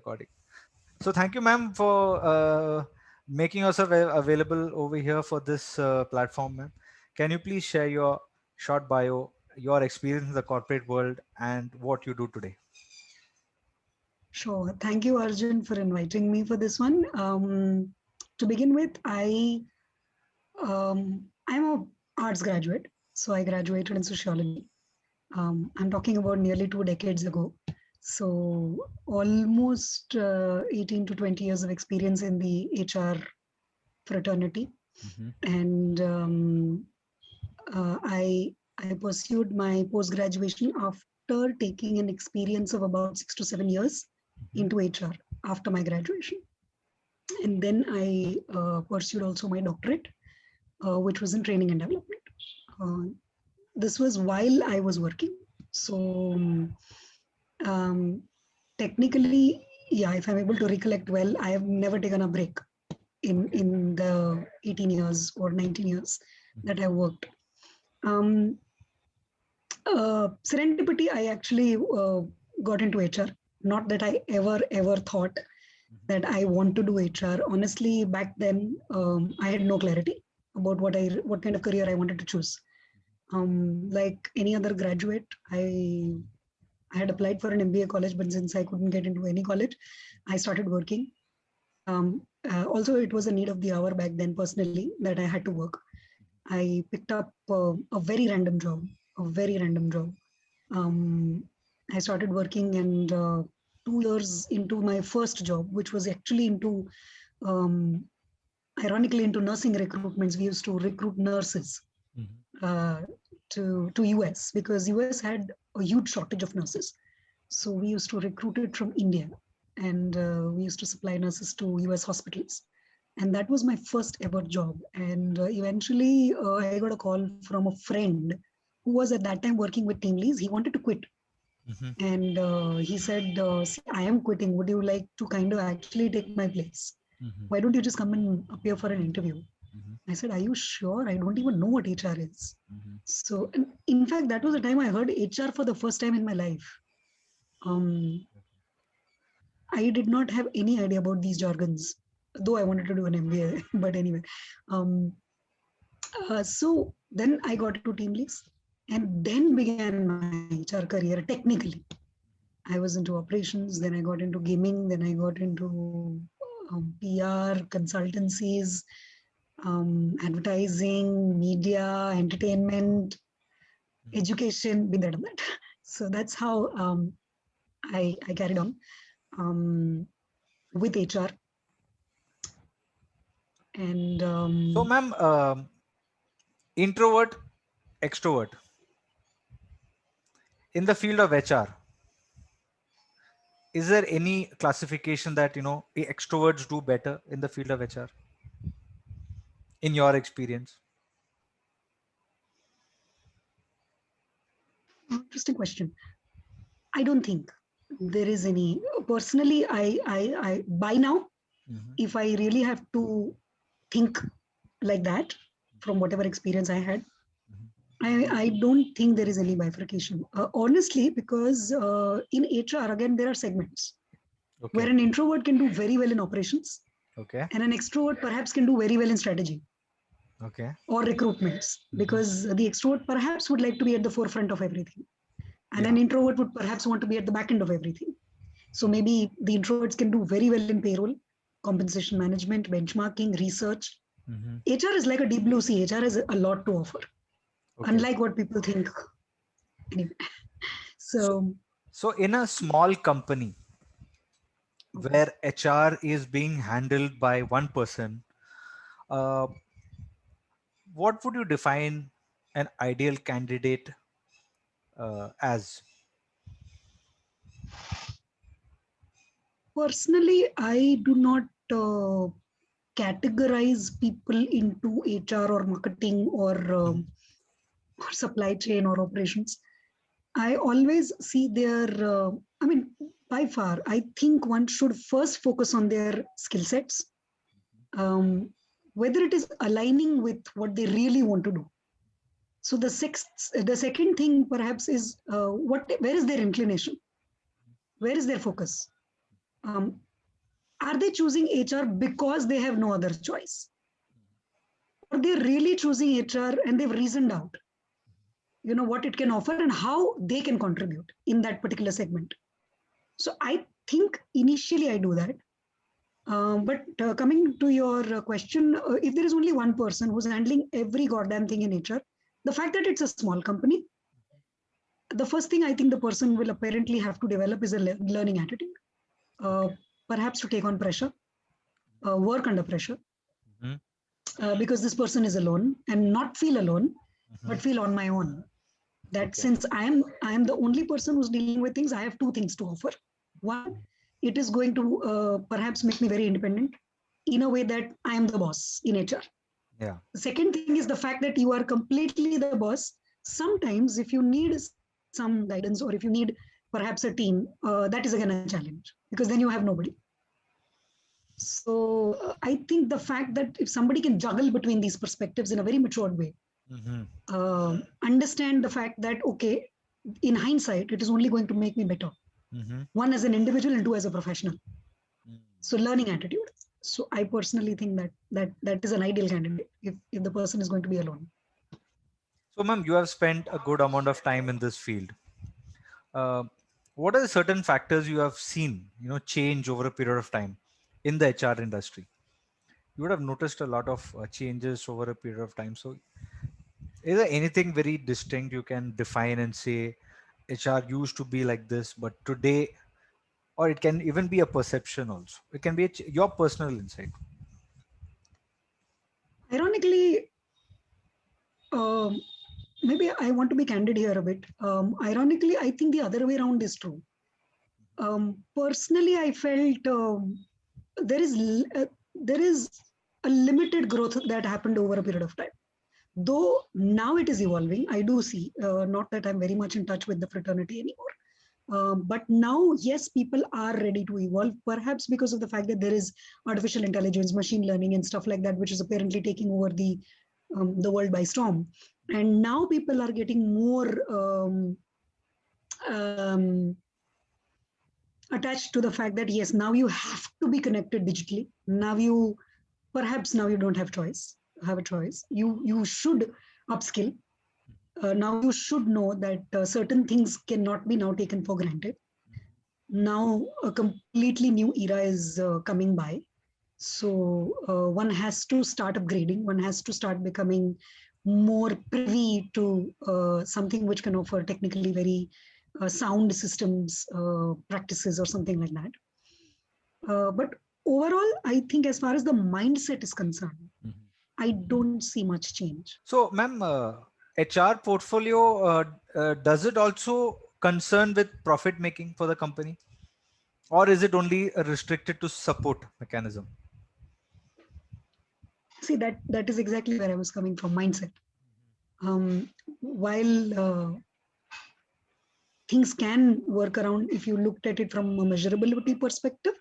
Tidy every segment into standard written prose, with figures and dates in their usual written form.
recording. So thank you, ma'am, for making yourself available over here for this platform, ma'am. Can you please share your short bio, your experience in the corporate world, and what you do today? Sure. Thank you, Arjun, for inviting me for this one. To begin with, I'm a arts graduate, so I graduated in sociology. I'm talking about nearly 2 decades ago. So almost 18 to 20 years of experience in the HR fraternity, Mm-hmm. and I pursued my post graduation after taking an experience of about 6 to 7 years Mm-hmm. into HR after my graduation. And then I pursued also my doctorate, which was in training and development. Uh, this was while I was working. So um, technically, yeah, if I'm able to recollect well, I have never taken a break Okay. in the 18 years or 19 years Mm-hmm. that I worked. Um, Serendipity, I actually got into HR. Not that I ever thought Mm-hmm. that I want to do HR. Honestly, back then I had no clarity about what kind of career I wanted to choose. Like any other graduate, I had applied for an MBA college, but since I couldn't get into any college, I started working. Also, it was a need of the hour back then, personally, that I had to work. I picked up a very random job, a very random job. Um, I started working, and 2 years into my first job, which was actually um, ironically into nursing recruitments. We used to recruit nurses Mm-hmm. uh, to US because US had a huge shortage of nurses. So we used to recruit it from India, and we used to supply nurses to US hospitals. And that was my first ever job. And eventually, I got a call from a friend who was at that time working with Teamlease. He wanted to quit, Mm-hmm. and he said, "See, I am quitting. Would you like to kind of actually take my place? Mm-hmm. Why don't you just come and appear for an interview?" Mm-hmm. I said, "Are you sure? I don't even know what HR is." Mm-hmm. So, and in fact, that was the time I heard HR for the first time in my life. Um, I did not have any idea about these jargons, though I wanted to do an MBA. But anyway, um, so then I got into Teamlease, and then began my HR career technically. I was into operations, then I got into gaming, then I got into PR, consultancies, advertising, media, entertainment, Mm-hmm. education, been there, done that. So that's how I carried on um, with HR. And So, ma'am, introvert, extrovert in the field of HR, is there any classification that extroverts do better in the field of HR in your experience? Interesting question. I don't think there is any. Personally, I by now, Mm-hmm. if I really have to think like that, from whatever experience I had, I don't think there is any bifurcation. Honestly, because in HR, again, there are segments where Okay. an introvert can do very well in operations Okay. and an extrovert perhaps can do very well in strategy Okay. or recruitments, Mm-hmm. because the extrovert perhaps would like to be at the forefront of everything. And an Yeah. introvert would perhaps want to be at the back end of everything. So maybe the introverts can do very well in payroll, compensation management, benchmarking, research. Mm-hmm. HR is like a deep blue sea. HR has a lot to offer, Okay. unlike what people think. Anyway, So, so so in a small company okay. where HR is being handled by one person, uh, what would you define an ideal candidate as? Personally, I do not categorize people into HR or marketing Mhm. or supply chain or operations. I always see their, I mean, by far, I think one should first focus on their skill sets, um, whether it is aligning with what they really want to do. So the second thing perhaps is where is their inclination? Where is their focus? Are they choosing HR because they have no other choice? Or they're really choosing HR and they've reasoned out, what it can offer and how they can contribute in that particular segment. So I think initially I do that. But coming to your question, if there is only one person who's handling every goddamn thing in HR, the fact that it's a small company, the first thing I think the person will apparently have to develop is a learning attitude. Perhaps to take on pressure, work under pressure, because this person is alone and not feel alone, but feel on my own. That since I am the only person who's dealing with things, I have two things to offer. One, it is going to perhaps make me very independent in a way that I am the boss in HR. Yeah. The second thing is the fact that you are completely the boss. Sometimes if you need some guidance or if you need perhaps a team, that is again a challenge because then you have nobody. So I think the fact that if somebody can juggle between these perspectives in a very matured way, understand the fact that, okay, in hindsight, it is only going to make me better. One as an individual and two as a professional. So learning attitude. So I personally think that is an ideal candidate if the person is going to be alone. So ma'am, you have spent a good amount of time in this field. What are the certain factors you have seen, change over a period of time in the HR industry? You would have noticed a lot of changes over a period of time. So is there anything very distinct you can define and say HR used to be like this, but today, or it can even be a perception also. It can be your personal insight. Ironically, maybe I want to be candid here a bit. Ironically, I think the other way around is true. Personally, I felt there is a limited growth that happened over a period of time. Though now it is evolving, I do see, not that I'm very much in touch with the fraternity anymore. But now, yes, people are ready to evolve, perhaps because of the fact that there is artificial intelligence, machine learning and stuff like that, which is apparently taking over the world by storm. And now people are getting more attached to the fact that, yes, now you have to be connected digitally. Now you don't have a choice. You should upskill. Now you should know that certain things cannot be now taken for granted. Now a completely new era is coming by. So one has to start upgrading. One has to start becoming more privy to something which can offer technically very sound systems practices or something like that. But overall, I think as far as the mindset is concerned, I don't see much change. So, ma'am, HR portfolio, does it also concern with profit making for the company? Or is it only restricted to support mechanism? See, that is exactly where I was coming from, mindset. While things can work around if you looked at it from a measurability perspective,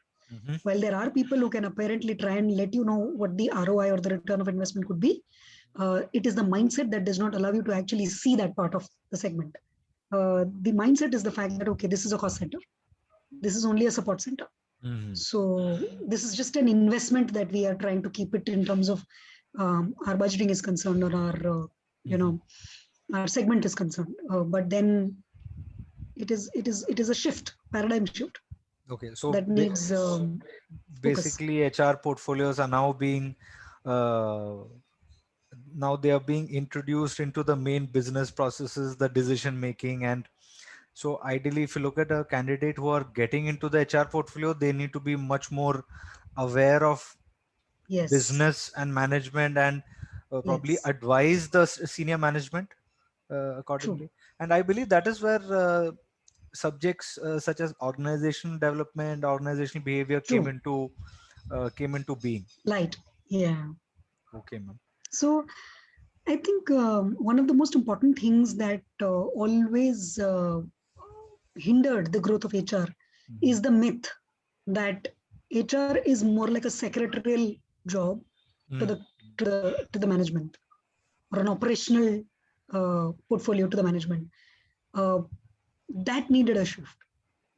while there are people who can apparently try and let you know what the ROI or the return of investment could be, it is the mindset that does not allow you to actually see that part of the segment. The mindset is the fact that, okay, this is a cost center. This is only a support center. So this is just an investment that we are trying to keep it in terms of our budgeting is concerned or our, our segment is concerned. But then it is a shift, paradigm shift. Okay, so that needs basically HR portfolios are now being now they are being introduced into the main business processes, the decision making. And so ideally, if you look at a candidate who are getting into the HR portfolio, they need to be much more aware of business and management and probably advise the senior management accordingly. True. And I believe that is where subjects such as organizational development, organizational behavior came into being. Light. Yeah. Okay, ma'am. So I think one of the most important things that always hindered the growth of HR is the myth that HR is more like a secretarial job to the management or an operational portfolio to the management. That needed a shift.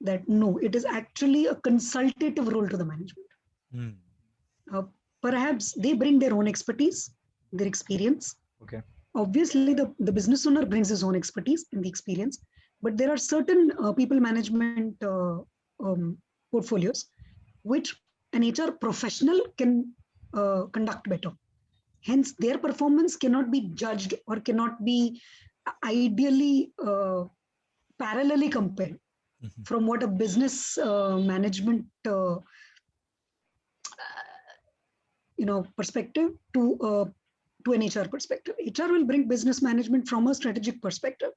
that no, it is actually a consultative role to the management. Mm. Perhaps they bring their own expertise, their experience. Okay. Obviously, the business owner brings his own expertise and the experience, but there are certain people management portfolios which an HR professional can conduct better. Hence, their performance cannot be judged or cannot be ideally parallelly compared Mhm. from what a business management perspective to an HR perspective. HR will bring business management from a strategic perspective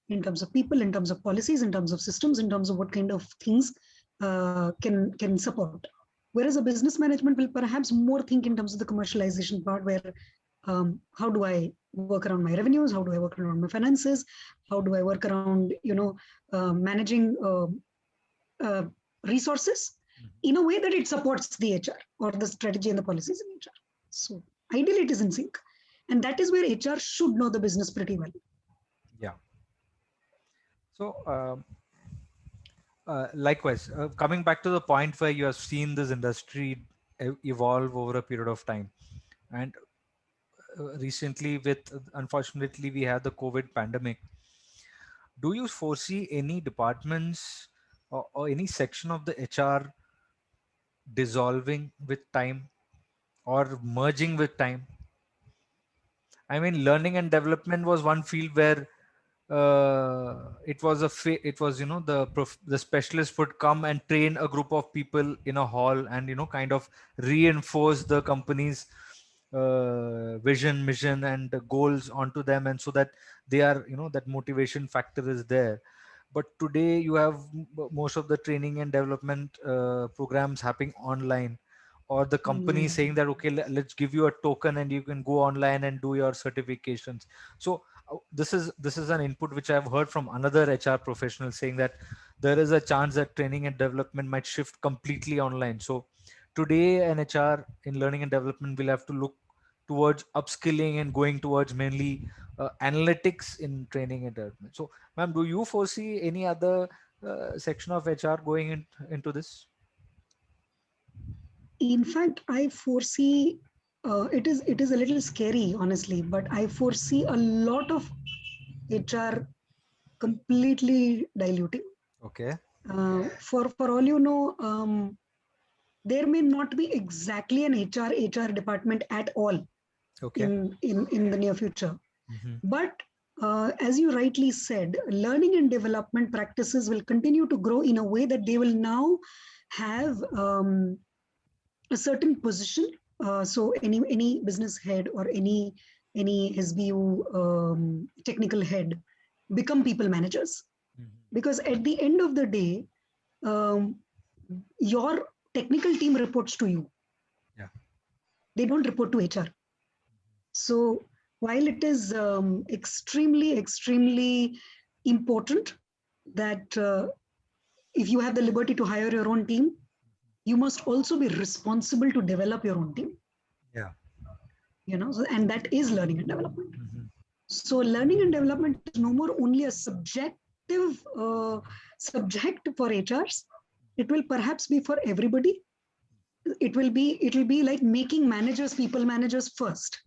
in terms of people, in terms of policies, in terms of systems, in terms of what kind of things can support. Whereas a business management will perhaps more think in terms of the commercialization part, where how do I work around my revenues? How do I work around my finances? How do I work around managing uh, resources in a way that it supports the HR or the strategy and the policies in HR. So ideally, it is in sync, and that is where HR should know the business pretty well. Yeah. So likewise, coming back to the point where you have seen this industry evolve over a period of time, and recently with unfortunately we had the COVID pandemic. Do you foresee any departments or any section of the HR dissolving with time or merging with time? I mean, learning and development was one field where it was it was the specialist would come and train a group of people in a hall and kind of reinforce the company's vision, mission, and the goals onto them, and so that they are that motivation factor is there. But today you have most of the training and development programs happening online, or the company saying that okay, let's give you a token and you can go online and do your certifications. So this is an input which I've heard from another HR professional saying that there is a chance that training and development might shift completely online. So today an HR in learning and development will have to look towards upskilling and going towards mainly analytics in training and development. So ma'am, do you foresee any other section of HR going into this? In fact, I foresee it is a little scary, honestly, but I foresee a lot of HR completely diluting. Okay. For all you know, there may not be exactly an HR department at all Okay. in the near future. Mm-hmm. But as you rightly said, learning and development practices will continue to grow in a way that they will now have a certain position. So any business head or any SBU technical head become people managers, Mm-hmm. because at the end of the day, um, your technical team reports to you. Yeah. They don't report to HR. So while it is extremely important that if you have the liberty to hire your own team, you must also be responsible to develop your own team. Yeah. And that is learning and development. Mm-hmm. So learning and development is no more only a subjective subject for HRs. It will perhaps be for everybody. It will be like making managers people managers first.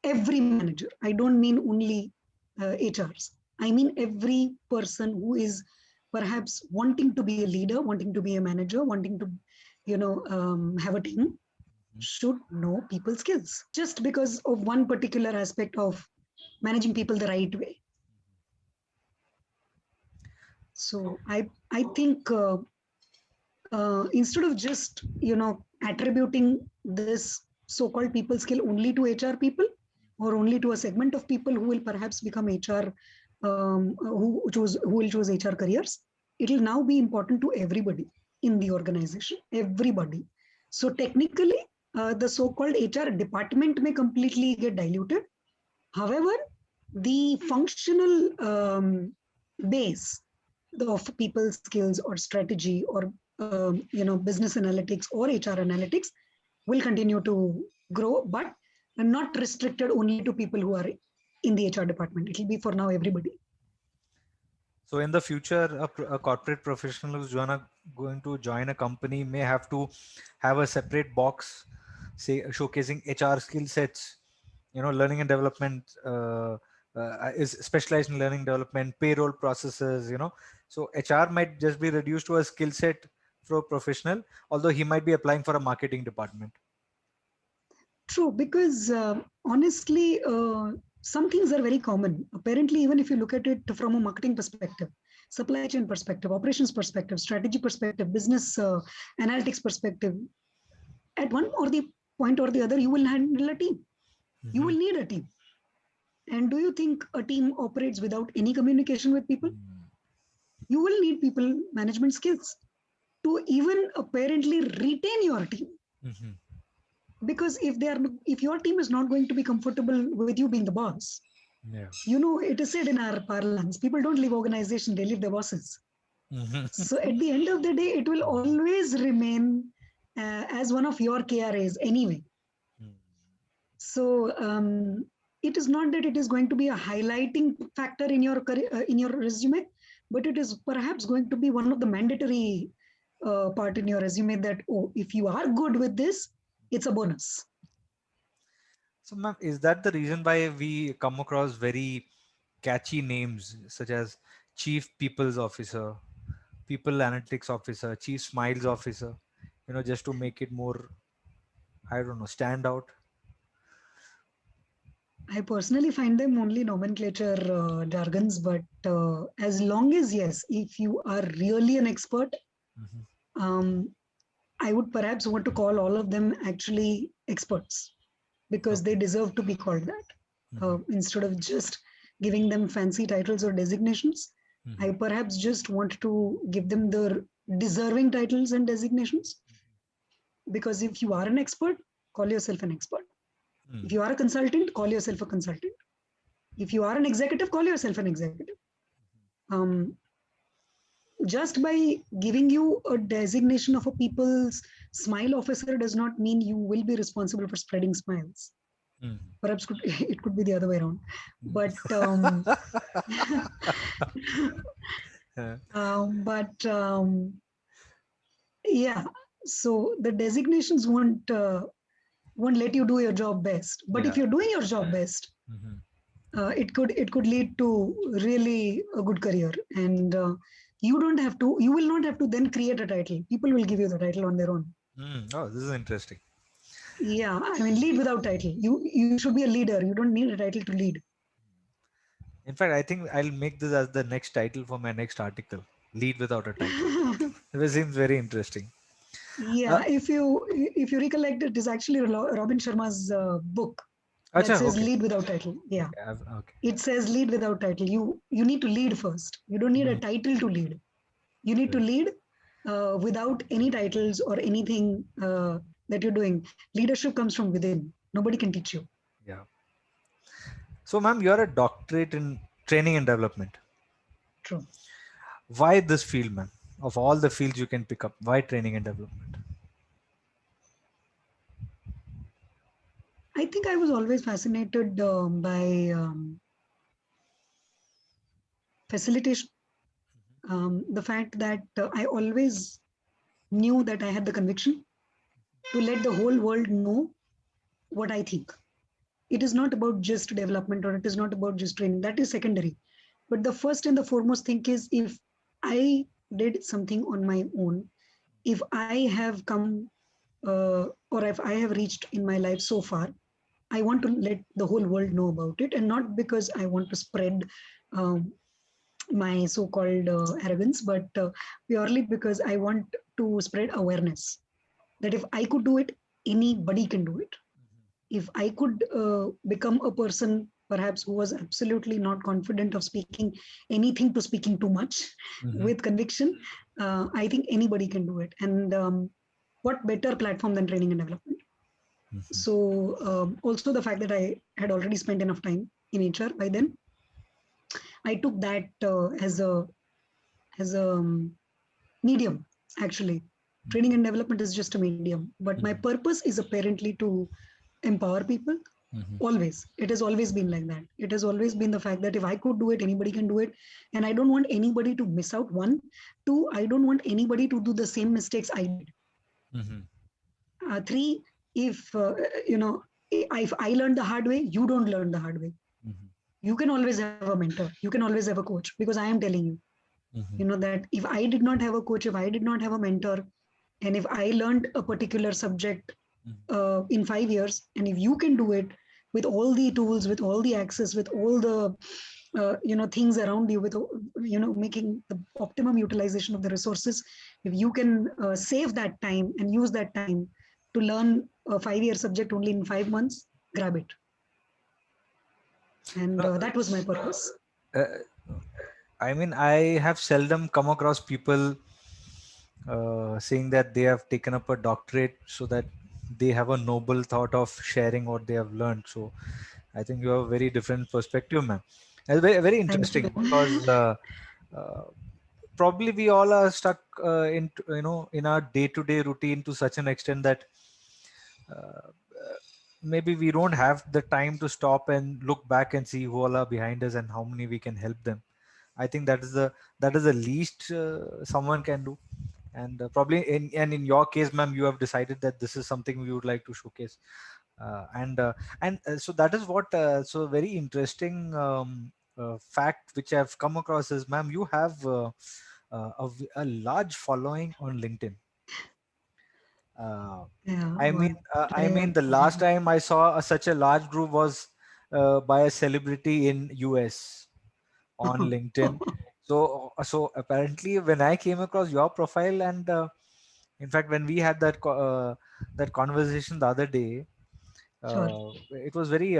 Every manager. I don't mean only HRs. I mean every person who is perhaps wanting to be a leader, wanting to be a manager, wanting to, have a team, should know people skills. Just because of one particular aspect of managing people the right way. So I think instead of just attributing this so-called people skill only to HR people or only to a segment of people who will perhaps become HR, who will choose HR careers, it will now be important to everybody in the organization, everybody. So technically, the so-called HR department may completely get diluted. However, the functional base of people skills or strategy or business analytics or HR analytics will continue to grow, but not restricted only to people who are in the HR department. It will be for now everybody. So in the future, a corporate professional who's going to join a company may have to have a separate box, say showcasing HR skill sets, learning and development, is specialized in learning development, payroll processes, so HR might just be reduced to a skill set for a professional, although he might be applying for a marketing department. True, because honestly, some things are very common. Apparently, even if you look at it from a marketing perspective, supply chain perspective, operations perspective, strategy perspective, business analytics perspective, at one or the point or the other, you will handle a team. You will need a team. And do you think a team operates without any communication with people? You will need people management skills to even apparently retain your team. Mm-hmm. Because if your team is not going to be comfortable with you being the boss, it is said in our parlance, people don't leave organization, they leave their bosses. Mm-hmm. So at the end of the day, it will always remain as one of your KRAs anyway. So it is not that it is going to be a highlighting factor in your resume, but it is perhaps going to be one of the mandatory part in your resume that, if you are good with this, it's a bonus. So, ma'am, is that the reason why we come across very catchy names such as Chief People's Officer, People Analytics Officer, Chief Smiles Officer, just to make it more, I don't know, stand out? I personally find them only nomenclature jargons, but as long as, yes, if you are really an expert, I would perhaps want to call all of them actually experts, because they deserve to be called that. Instead of just giving them fancy titles or designations, I perhaps just want to give them the deserving titles and designations. Because if you are an expert, call yourself an expert. If you are a consultant, call yourself a consultant. If you are an executive, call yourself an executive. Just by giving you a designation of a people's smile officer does not mean you will be responsible for spreading smiles. Perhaps it could be the other way around. But yeah, so the designations won't let you do your job best. But if you're doing your job best, it could lead to really a good career. And you will not have to then create a title. People will give you the title on their own. Oh, this is interesting. Yeah, I mean, lead without title. You should be a leader. You don't need a title to lead. In fact, I think I'll make this as the next title for my next article. Lead without a title. It seems very interesting. Yeah, if you recollect, it is actually Robin Sharma's book that says lead without title. Yeah. Okay. It says lead without title. You need to lead first. You don't need a title to lead. You need to lead without any titles or anything that you're doing. Leadership comes from within. Nobody can teach you. Yeah. So, ma'am, you're a doctorate in training and development. True. Why this field, ma'am? Of all the fields you can pick up, why training and development? I think I was always fascinated by facilitation. The fact that I always knew that I had the conviction to let the whole world know what I think. It is not about just development, or it is not about just training. That is secondary. But the first and the foremost thing is, if I did something on my own, if I have come or if I have reached in my life so far, I want to let the whole world know about it, and not because I want to spread my so-called arrogance, but purely because I want to spread awareness that if I could do it, anybody can do it. If I could become a person perhaps who was absolutely not confident of speaking anything to speaking too much with conviction, I think anybody can do it. And what better platform than training and development? So also the fact that I had already spent enough time in HR by then, I took that as a medium. Actually, training and development is just a medium, but my purpose is apparently to empower people, Always. It has always been like that. It has always been the fact that if I could do it, anybody can do it. And I don't want anybody to miss out. One. Two, I don't want anybody to do the same mistakes I did. Three, if, if I learned the hard way, you don't learn the hard way. You can always have a mentor. You can always have a coach, because I am telling you, that if I did not have a coach, if I did not have a mentor, and if I learned a particular subject in 5 years, and if you can do it with all the tools, with all the access, with all the things around you, with making the optimum utilization of the resources, if you can save that time and use that time to learn a 5-year subject only in 5 months, grab it. And that was my purpose. I mean, I have seldom come across people saying that they have taken up a doctorate so that they have a noble thought of sharing what they have learned. So I think you have a very different perspective, ma'am. It's very, very interesting because probably we all are stuck in our day-to-day routine to such an extent that maybe we don't have the time to stop and look back and see who all are behind us and how many we can help them. I think that is the least someone can do. And probably in your case, ma'am, you have decided that this is something we would like to showcase. So that is what so very interesting fact which I've come across is, ma'am, you have a large following on LinkedIn. I mean, the last time I saw such a large group was by a celebrity in US on LinkedIn. So apparently, when I came across your profile, and in fact, when we had that conversation the other day, it was very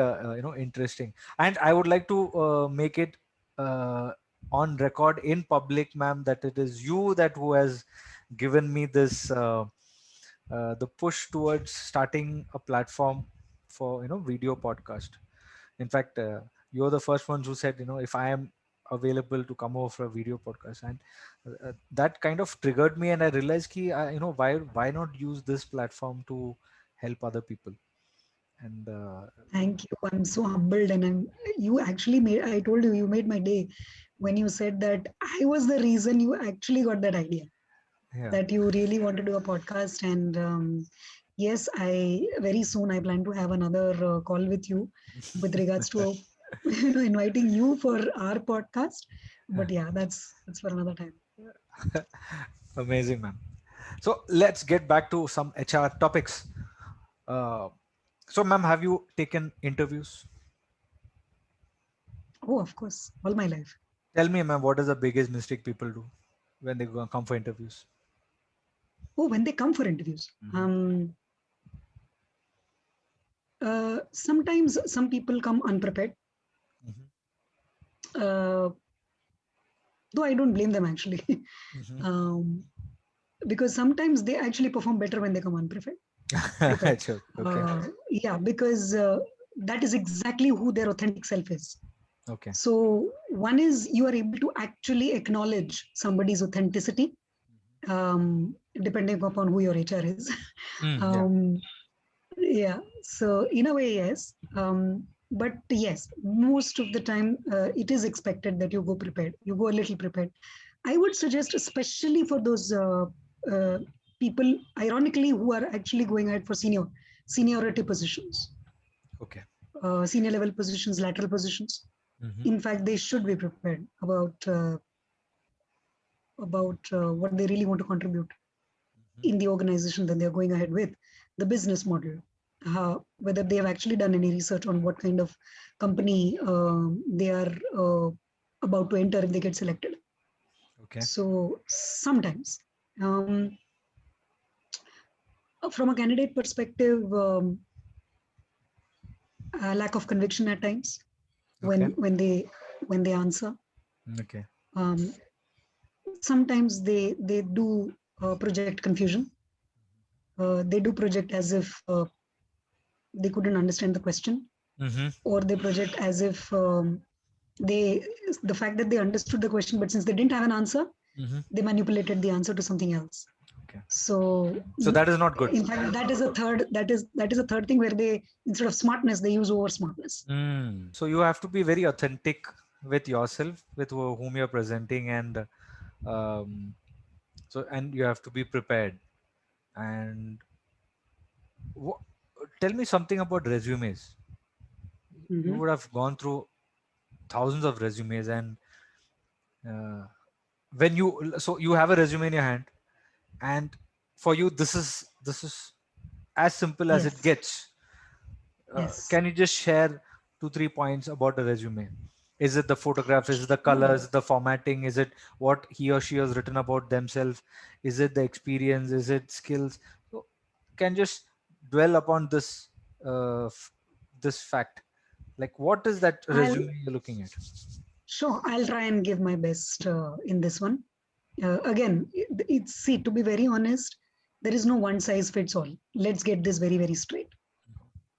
interesting, and I would like to make it on record in public, ma'am, that it is you that who has given me this the push towards starting a platform for video podcast. In fact, you're the first ones who said, if I am available to come over for a video podcast, and that kind of triggered me, and I realized ki, why not use this platform to help other people. And thank you. I'm so humbled, and you actually made. I told you, you made my day when you said that I was the reason you actually got that idea. yeah. That you really want to do a podcast. And yes, I very soon I plan to have another call with you with regards to inviting you for our podcast. But yeah, that's for another time. Amazing, ma'am. So let's get back to some HR topics. So, ma'am, have you taken interviews? Oh, of course, all my life. Tell me, ma'am, what is the biggest mistake people do when they come for interviews? Oh, when they come for interviews. Sometimes some people come unprepared. Though I don't blame them actually. Because sometimes they actually perform better when they come unprepared. Sure. Okay. Yeah, because that is exactly who their authentic self is. Okay. So one is you are able to actually acknowledge somebody's authenticity, depending upon who your HR is. Yeah. So in a way, yes. But yes, most of the time it is expected that you go prepared. You go a little prepared. I would suggest, especially for those people, ironically, who are actually going ahead for seniority positions. Okay. Senior level positions, lateral positions. In fact, they should be prepared about what they really want to contribute in the organization that they're going ahead with, the business model, whether they have actually done any research on what kind of company they are about to enter if they get selected. Okay. So sometimes, from a candidate perspective, lack of conviction at times when they answer. Okay. Sometimes they do project confusion. They do project as if they couldn't understand the question, or they project as if the fact that they understood the question, but since they didn't have an answer, they manipulated the answer to something else. Okay. So So that is not good. in fact, that is a third thing where they, instead of smartness, they use over smartness. So you have to be very authentic with yourself, with whom you're presenting, and um, and you have to be prepared. And wh- tell me something about resumes. You Mhm. would have gone through thousands of resumes, and uh, when you have a resume in your hand, and for you this is as simple as it Yes. gets. Yes. Can you just share 2 3 points about a resume? Is it the photograph, is it the Sure. colors, the formatting, is it what he or she has written about themselves, is it the experience, is it skills? So can just dwell upon this fact, like what is that I'll resume you're looking at? Sure. I'll try and give my best in this one. Again, it's see, to be very honest, there is no one size fits all. Let's get this very, very straight.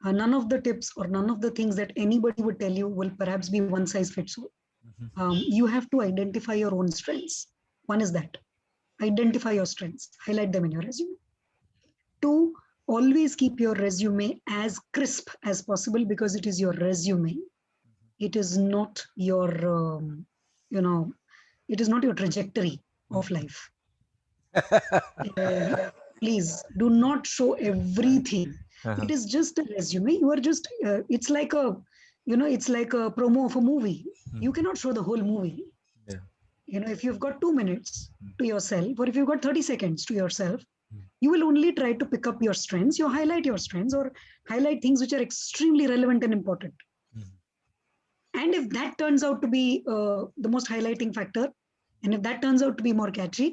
None of the tips or none of the things that anybody would tell you will perhaps be one size fits all. Mhm. You have to identify your own strengths. One is that identify your strengths, highlight them in your resume. Two, always keep your resume as crisp as possible because it is your resume. It is not your, you know, it is not your trajectory of life. Please do not show everything. Uh-huh. It is just a resume. You are just, it's like a, it's like a promo of a movie. You Mhm. cannot show the whole movie. Yeah. If you've got 2 minutes to yourself, or if you've got 30 seconds to yourself, Mm. you will only try to pick up your strengths, you highlight your strengths, or highlight things which are extremely relevant and important. Mhm. And if that turns out to be the most highlighting factor, and if that turns out to be more catchy,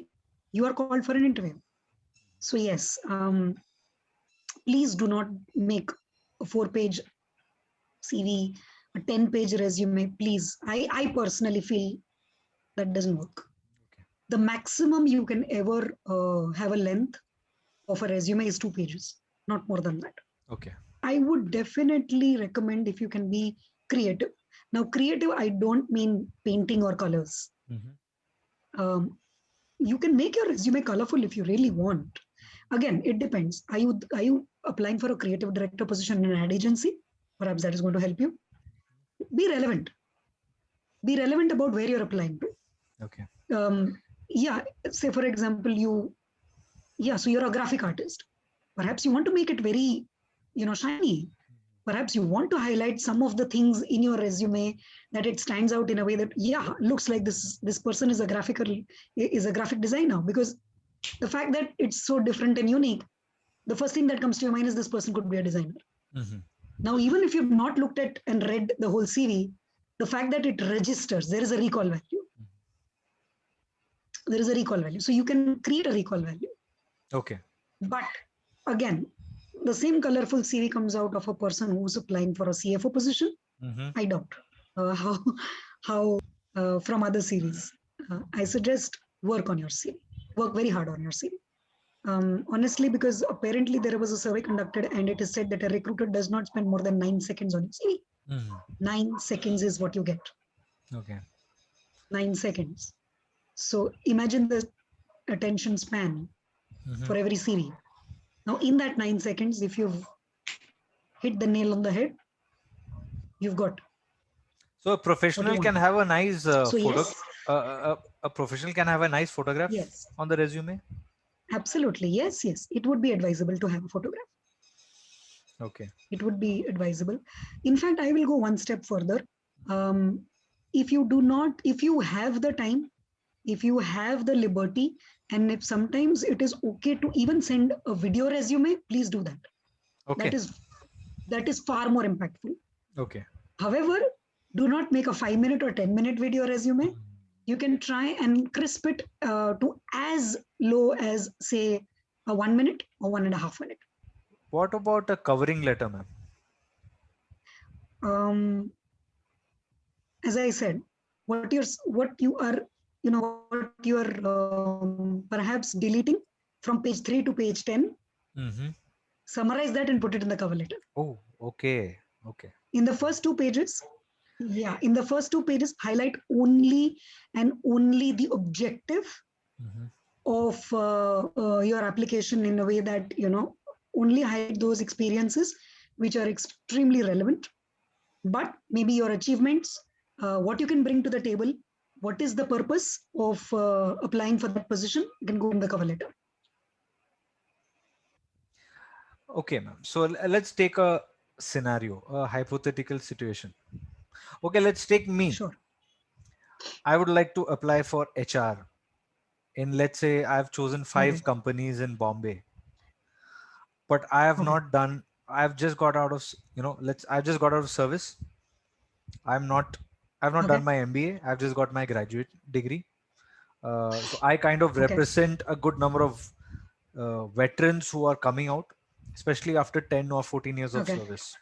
you are called for an interview. So, yes, please do not make a 4-page CV, a 10-page resume. Please, I personally feel that doesn't work. Okay. The maximum you can ever have a length of a resume is 2 pages, not more than that. Okay. I would definitely recommend if you can be creative. Now, creative, I don't mean painting or colors. Mhm. Um, you can make your resume colorful if you really want. Again, it depends. Are you applying for a creative director position in an ad agency? Perhaps that is going to help you. Be relevant. Be relevant about where you're applying to. Okay. Yeah, say for example, so you're a graphic artist. Perhaps you want to make it very, shiny. Perhaps you want to highlight some of the things in your resume that it stands out in a way that, yeah, looks like this person is a graphic designer, because the fact that it's so different and unique, the first thing that comes to your mind is this person could be a designer. Mhm. Now, even if you've not looked at and read the whole CV, the fact that it registers, there is a recall value. There is a recall value. So you can create a recall value. Okay. But again, the same colorful CV comes out of a person who's applying for a CFO position. Mhm. I doubt how from other series. I suggest work on your CV. Work very hard on your CV. Honestly, because apparently there was a survey conducted and it is said that a recruiter does not spend more than 9 seconds on your CV. Mhm. 9 seconds is what you get. Okay. 9 seconds. So imagine the attention span Mhm. for every CV. Now, in that 9 seconds, if you've hit the nail on the head, you've got So a what you professional can want. have a nice So photo. yes, A professional can have a nice photograph yes, on the resume. absolutely. Yes, yes. It would be advisable to have a photograph. Okay. It would be advisable. In fact, I will go one step further. Um, if you have the time, if you have the liberty, and if sometimes it is okay to even send a video resume, please do that. That Okay. is that is far more impactful. Okay. However, do not make a 5 minute or 10 minute video resume. You can try and crisp it to as low as, say, a 1 minute or 1.5 minute. What about a covering letter, ma'am? Um, as I said, what you are perhaps deleting from page 3 to page 10, Mm-hmm. summarize that and put it in the cover letter. Oh, okay. Okay. In the first 2 pages, in the first 2 pages, highlight only and only the objective Mm-hmm. of your application in a way that, only highlight those experiences which are extremely relevant, but maybe your achievements, what you can bring to the table, what is the purpose of applying for that position, you can go in the cover letter. Okay, ma'am. So let's take a scenario, a hypothetical situation. Okay, let's take me. Sure. I would like to apply for HR in, let's say, I've chosen 5 Okay. companies in Bombay, but I have Okay. not done. I've just got out of, I've just got out of service. I've not Okay. done my MBA. I've just got my graduate degree. So I kind of Okay. represent a good number of veterans who are coming out, especially after 10 or 14 years of Okay. service.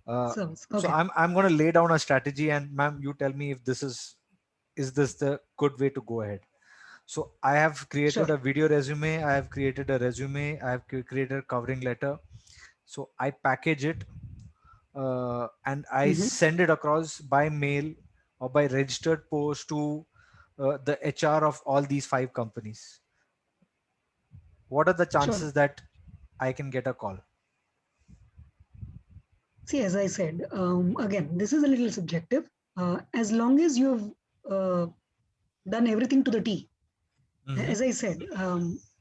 So Okay. I'm going to lay down a strategy, and ma'am, you tell me if this is this the good way to go ahead. So I have created Sure. a video resume. I have created a resume. I have created a covering letter. So I package it and I Mm-hmm. send it across by mail or by registered post to the HR of all these 5 companies. What are the chances Sure. that I can get a call? See, as I said, again, this is a little subjective. As long as you've done everything to the T, Mm-hmm. as I said,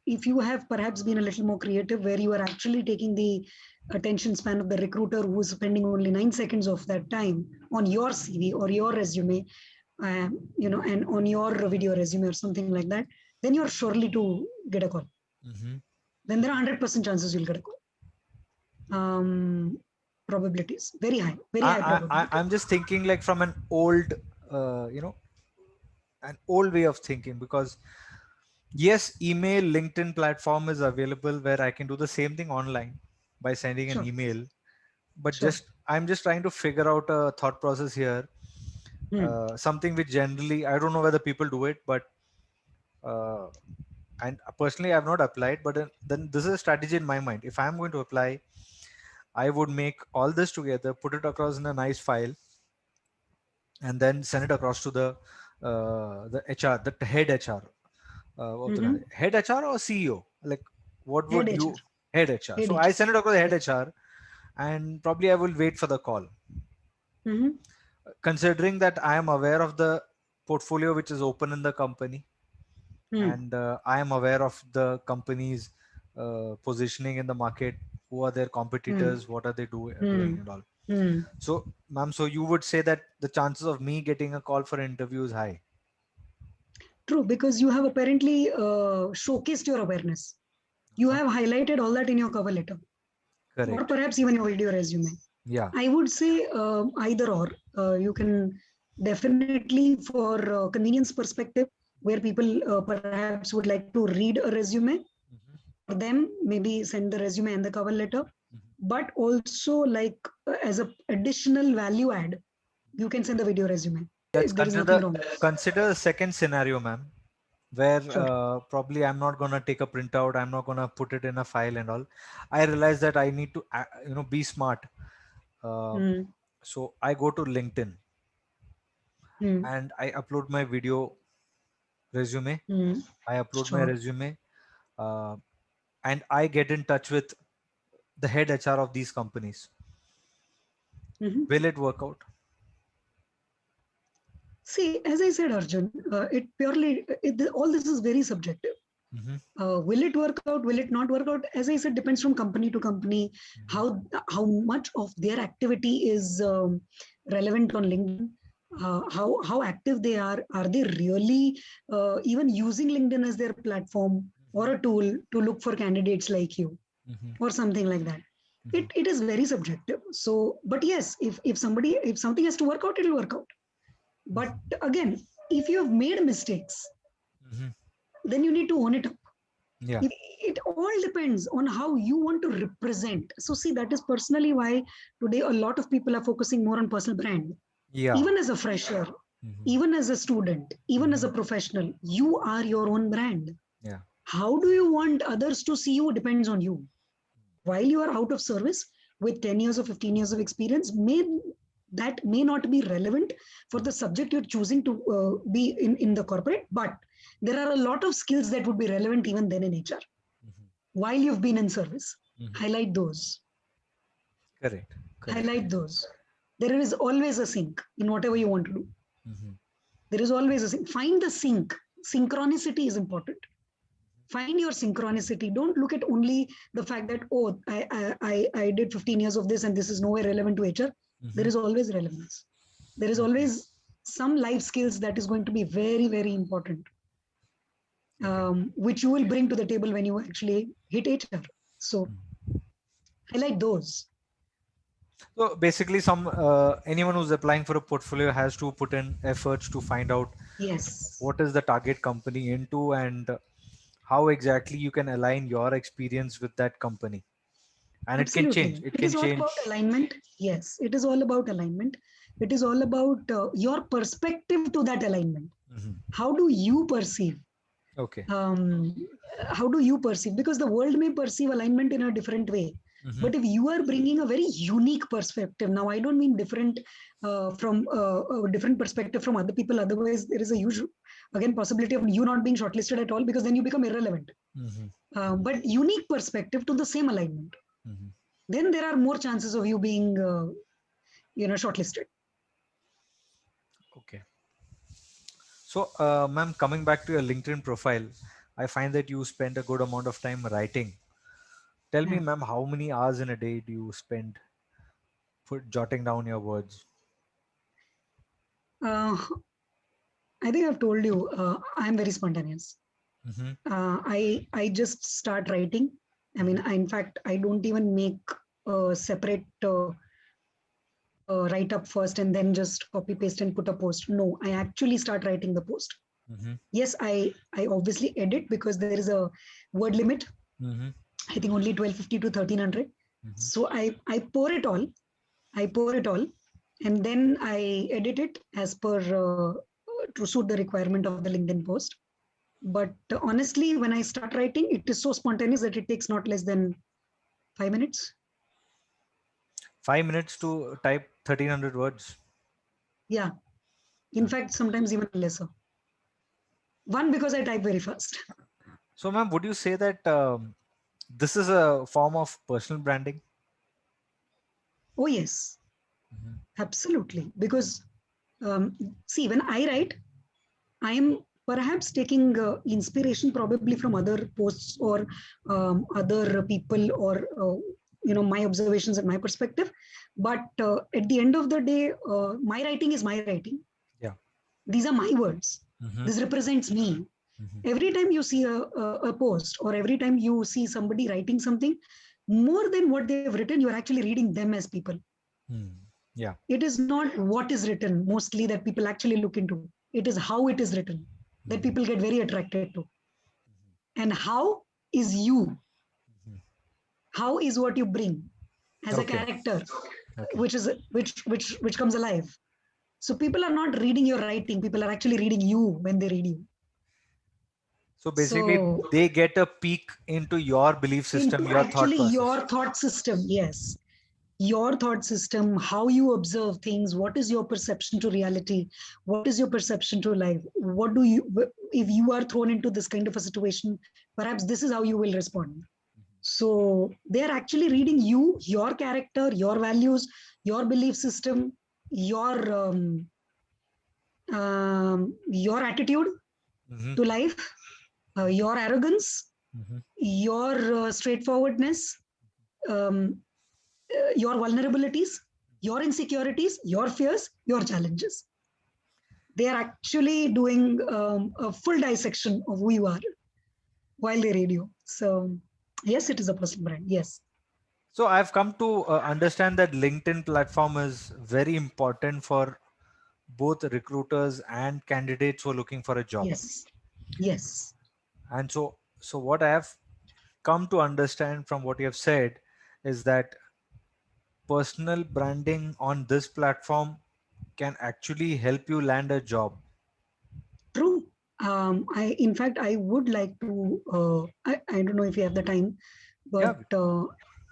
if you have perhaps been a little more creative, where you are actually taking the attention span of the recruiter who is spending only 9 seconds of that time on your CV or your resume, and on your video resume or something like that, then you're surely to get a call. Mm-hmm. Then there are 100% chances you'll get a call. Probabilities very high, very high probability. I'm just thinking like from an old, an old way of thinking, because yes, email, LinkedIn platform is available where I can do the same thing online by sending an Sure. email. But Sure. I'm just trying to figure out a thought process here. Something which generally, I don't know whether people do it, but and personally I've not applied, but then this is a strategy in my mind. If I'm going to apply, I would make all this together, put it across in a nice file, and then send it across to the HR, the head HR, head HR or CEO. Like, what Head would HR. you head HR? Head So I HR. send it across the head Yes. HR, and probably I will wait for the call. Mm-hmm. Considering that I am aware of the portfolio which is open in the company, Mm. and I am aware of the company's positioning in the market, who are their Mm. competitors, what are they doing Mm. and all. Mm. So, ma'am, so you would say that the chances of me getting a call for interview is high? True, because you have apparently showcased your awareness. You Uh-huh. have highlighted all that in your cover letter, or Correct. perhaps even your video resume. Yeah. I would say either or. You can definitely, for convenience perspective, where people perhaps would like to read a resume, Mhm. for them, maybe send the resume and the cover letter. But also, like as a additional value add, you can send the video resume. Let's There is nothing wrong. consider the second scenario, ma'am, where Sure. probably I'm not gonna take a printout. I'm not gonna put it in a file and all. I realize that I need to, be smart. Uh, Mm. so I go to LinkedIn Mm. and I upload my video resume. Mm. I upload my Sure. resume, uh, and I get in touch with the head HR of these companies. Mm-hmm. Will it work out? See, as I said, Arjun, all this is very subjective. Mm-hmm. Will it work out? Will it not work out? As I said, depends from company to company. How much of their activity is relevant on LinkedIn? How active they are? Are they really even using LinkedIn as their platform or a tool to look for candidates like you, Mm-hmm. or something like that? Mm-hmm. It is very subjective. So, but yes, if something has to work out, it'll work out. But again, if you have made mistakes, Mm-hmm. then you need to own it up. Yeah. It all depends on how you want to represent. So see, that is personally why today a lot of people are focusing more on personal brand. Yeah. Even as a fresher, Mm-hmm. even as a student, even as a Mm-hmm. professional, you are your own brand. Yeah. How do you want others to see you depends on you. While you are out of service with 10 years or 15 years of experience, that may not be relevant for the subject you're choosing to be in the corporate, but there are a lot of skills that would be relevant even then in HR while you've been in service. Highlight those. Correct. Highlight those. There is always a sync in whatever you want to do. There is always a sync. Find the sync. Synchronicity is important. Find your synchronicity. Don't look at only the fact that, oh, I did 15 years of this and this is nowhere relevant to HR. There is always relevance. There is always some life skills that is going to be very, very important, which you will bring to the table when you actually hit HR. So highlight those. So basically, anyone who's applying for a portfolio has to put in efforts to find out what is the target company into and how exactly you can align your experience with that company. And Absolutely. it can change. It is all about alignment. Yes, it is all about alignment. It is all about your perspective to that alignment. How do you perceive? Okay. How do you perceive? Because the world may perceive alignment in a different way. But if you are bringing a very unique perspective, now I don't mean different from a different perspective from other people. Otherwise, there is a huge, again, possibility of you not being shortlisted at all because then you become irrelevant. But unique perspective to the same alignment. Then there are more chances of you being, shortlisted. Okay. So, ma'am, coming back to your LinkedIn profile, I find that you spend a good amount of time writing. Tell me, ma'am, how many hours in a day do you spend for jotting down your words? I think I've told you, I'm very spontaneous. I just start writing. I mean, in fact, I don't even make a separate write up first and then just copy paste and put a post. No, I actually start writing the post. Yes, I obviously edit because there is a word limit. I think only 1250 to 1300. So I pour it all. And then I edit it as per to suit the requirement of the LinkedIn post. But honestly, when I start writing, it is so spontaneous that it takes not less than 5 minutes. 5 minutes to type 1300 words? Yeah. In fact, sometimes even lesser. One, because I type very fast. So, ma'am, would you say that this is a form of personal branding? Oh, yes. Absolutely. Because, see, when I write, I am perhaps taking inspiration probably from other posts or other people or, my observations and my perspective. But at the end of the day, my writing is my writing. Yeah. These are my words. This represents me. Every time you see a post or every time you see somebody writing something, more than what they've written, you're actually reading them as people. Yeah. It is not what is written mostly that people actually look into. It is how it is written that people get very attracted to. And how is you? How is what you bring as a character, which comes alive. So people are not reading your writing. People are actually reading you when they read you. So basically, they get a peek into your belief system, your thought process. Your thought system, yes. Your thought system, how you observe things, what is your perception to reality, what is your perception to life, what do you, if you are thrown into this kind of a situation, perhaps this is how you will respond. So they are actually reading you, your character, your values, your belief system, your attitude to life, your arrogance, your straightforwardness, your vulnerabilities, your insecurities, your fears, your challenges. They are actually doing a full dissection of who you are while they read you. So yes, it is a personal brand. Yes. So I've come to understand that LinkedIn platform is very important for both recruiters and candidates who are looking for a job. Yes. Yes. And so what I have come to understand from what you have said is that personal branding on this platform can actually help you land a job. True. In fact, I would like to, I don't know if you have the time, but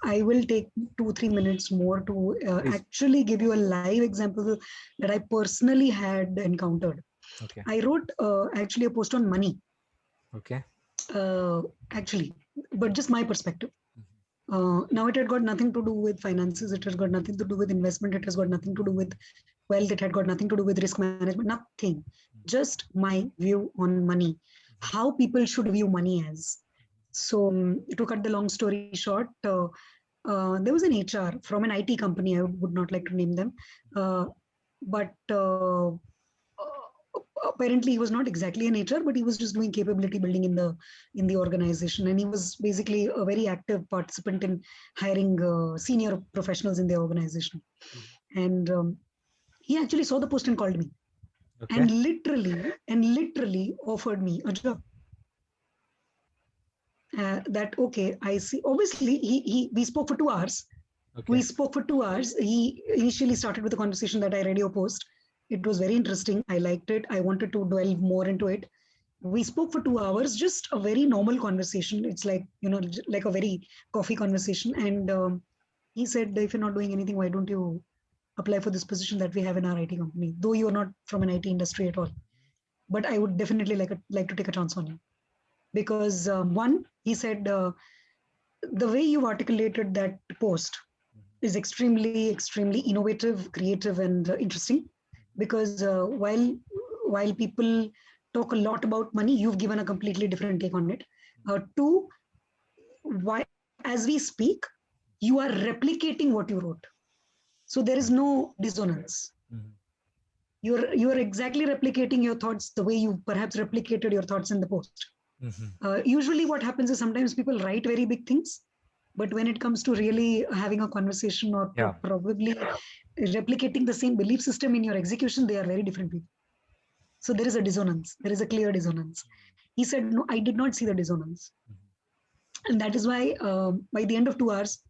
I will take 2-3 minutes more to actually give you a live example that I personally had encountered. Okay. I wrote actually a post on money, Okay. actually, but just my perspective. Now it had got nothing to do with finances. It has got nothing to do with investment. It has got nothing to do with wealth. It had got nothing to do with risk management. Nothing. Just my view on money, how people should view money as. So to cut the long story short, there was an HR from an IT company. I would not like to name them, but apparently he was not exactly an HR, but he was just doing capability building in the organization, and he was basically a very active participant in hiring senior professionals in the organization. And he actually saw the post and called me, Okay. and literally offered me a job. That okay, I see. Obviously, he we spoke for 2 hours. Okay. We spoke for 2 hours. He initially started with a conversation that I read your post. It was very interesting. I liked it. I wanted to delve more into it. We spoke for 2 hours, just a very normal conversation. It's like, like a very coffee conversation. And he said, if you're not doing anything, why don't you apply for this position that we have in our IT company? Though you're not from an IT industry at all. But I would definitely like to take a chance on you. Because one, he said, the way you articulated that post is extremely innovative, creative, and interesting. Because while people talk a lot about money, you've given a completely different take on it. Two, why as we speak, you are replicating what you wrote, so there is no dissonance. You're exactly replicating your thoughts the way you perhaps replicated your thoughts in the post. Usually what happens is sometimes people write very big things, but when it comes to really having a conversation or Yeah. probably replicating the same belief system in your execution, they are very different people. So there is a dissonance. There is a clear dissonance. He said, no, I did not see the dissonance. And that is why by the end of 2 hours,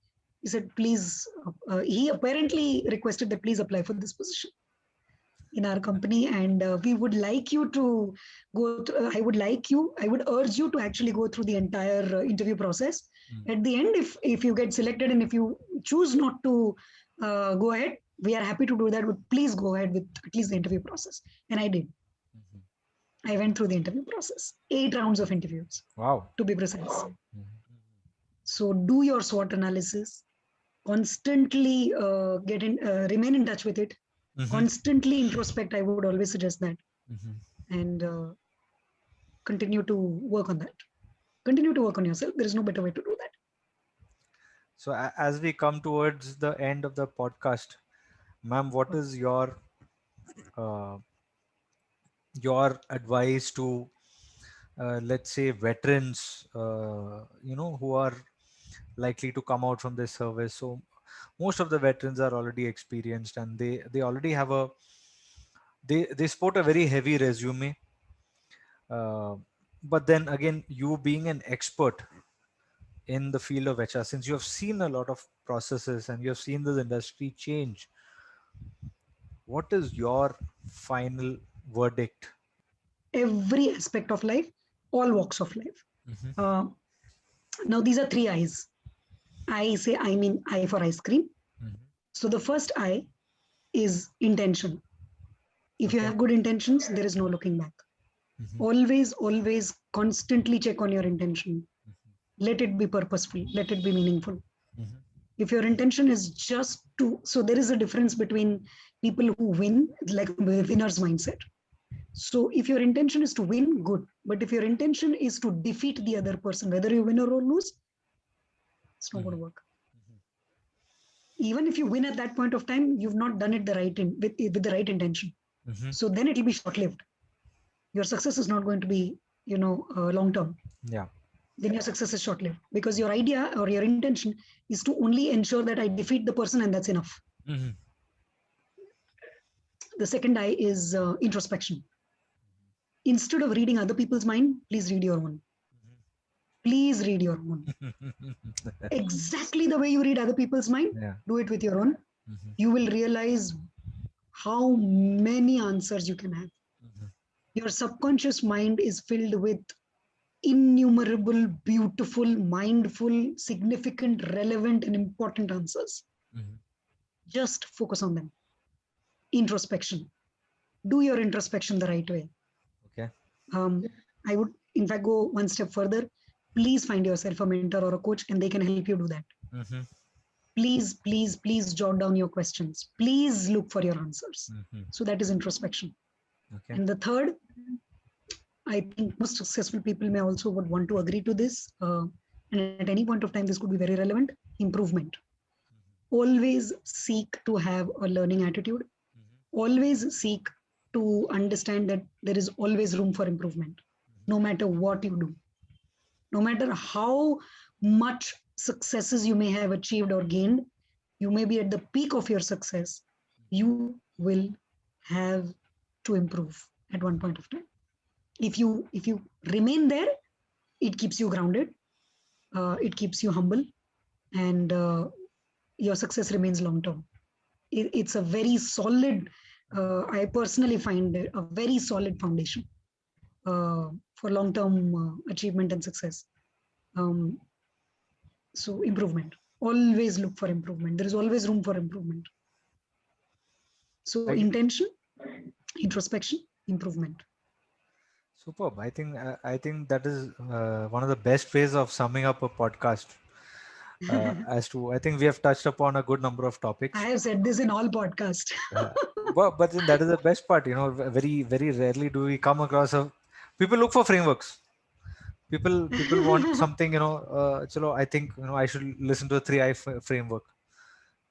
he said, please, he apparently requested that please apply for this position in our company, and we would like you to go through, I would urge you to actually go through the entire interview process. At the end, if you get selected and if you choose not to go ahead, we are happy to do that, but please go ahead with at least the interview process. And I did. I went through the interview process, 8 rounds of interviews. Wow. To be precise. So do your SWOT analysis, constantly remain in touch with it, constantly introspect. I would always suggest that. And continue to work on that. Continue to work on yourself. There is no better way to do that. So as we come towards the end of the podcast, ma'am, what is your advice to let's say veterans, who are likely to come out from this service? So most of the veterans are already experienced, and they already have they sport a very heavy resume. Uh, but then again, you being an expert in the field of HR, since you have seen a lot of processes and you have seen this industry change, what is your final verdict? Every aspect of life, all walks of life. Now these are 3 I's. I mean I for ice cream. So the first I is intention. If you have good intentions, there is no looking back. Always constantly check on your intention. Let it be purposeful. Let it be meaningful. If your intention is just to, so there is a difference between people who win, like winner's mindset. So if your intention is to win, good. But if your intention is to defeat the other person, whether you win or lose, it's not going to work. Even if you win at that point of time, you've not done it with the right intention. So then it will be short-lived. Your success is not going to be, long-term. Yeah. Then your success is short-lived, because your idea or your intention is to only ensure that I defeat the person and that's enough. The second I is introspection. Instead of reading other people's mind, please read your own. Please read your own. Exactly the way you read other people's mind, do it with your own. You will realize how many answers you can have. Your subconscious mind is filled with innumerable, beautiful, mindful, significant, relevant, and important answers. Just focus on them. Introspection. do your introspection the right way. Okay. I would, in fact, go one step further. Please find yourself a mentor or a coach, and they can help you do that. Mm-hmm. Please jot down your questions. Please look for your answers. Mm-hmm. So that is introspection. Okay. And the third, I think most successful people may also would want to agree to this. And at any point of time, this could be very relevant. Improvement. Always seek to have a learning attitude. Always seek to understand that there is always room for improvement, no matter what you do. No matter how much successes you may have achieved or gained, you may be at the peak of your success. You will have to improve at one point of time. If you remain there, it keeps you grounded, it keeps you humble, and your success remains long term. It's a very solid, I personally find it a very solid foundation for long term achievement and success. So improvement, always look for improvement. There is always room for improvement. So intention, introspection, improvement. Superb. I think that is one of the best ways of summing up a podcast. As to, I think we have touched upon a good number of topics. I have said this in all podcasts. But then that is the best part. Very rarely do we come across people look for frameworks. People want something. Chalo, I think I should listen to a 3I framework.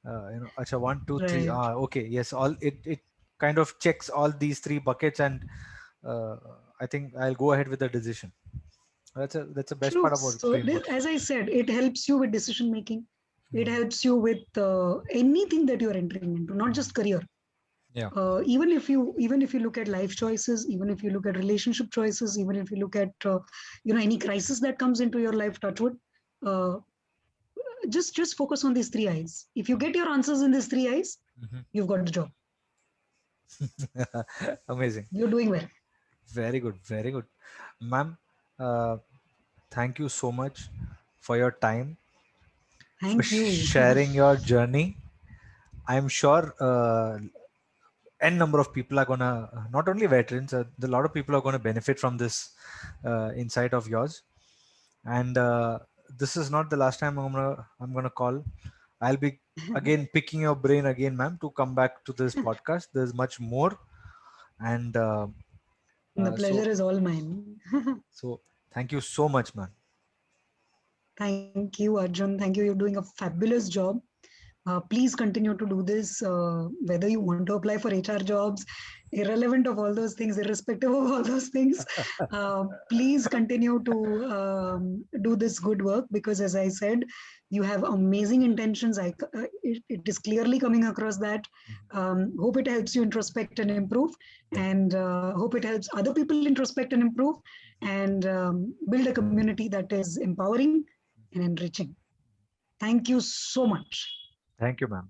Acha, 1, 2, 3. Right. Okay, yes. All it kind of checks all these 3 buckets, and I think I'll go ahead with the decision. That's the best part about So frameworks. as I said, it helps you with decision making. It helps you with anything that you are entering into, not just career. Yeah. Even if you look at life choices, even if you look at relationship choices, even if you look at any crisis that comes into your life, touch wood, just focus on these 3 I's. If you get your answers in these 3 I's, you've got the job. Amazing. You're doing well. Very good, very good, ma'am. Thank you so much for your time. Thank you. Sharing your journey. I'm sure n number of people are gonna, not only veterans, a lot of people are going to benefit from this insight of yours. And this is not the last time I'm gonna call. I'll be again picking your brain again, ma'am, to come back to this podcast. There's much more, and the pleasure is all mine. So thank you so much, man. Thank you, Arjun. Thank you. You're doing a fabulous job. Please continue to do this, whether you want to apply for HR jobs, irrelevant of all those things, irrespective of all those things. Please continue to do this good work, because as I said, you have amazing intentions. It is clearly coming across that. Hope it helps you introspect and improve, and hope it helps other people introspect and improve, and build a community that is empowering and enriching. Thank you so much. Thank you, ma'am.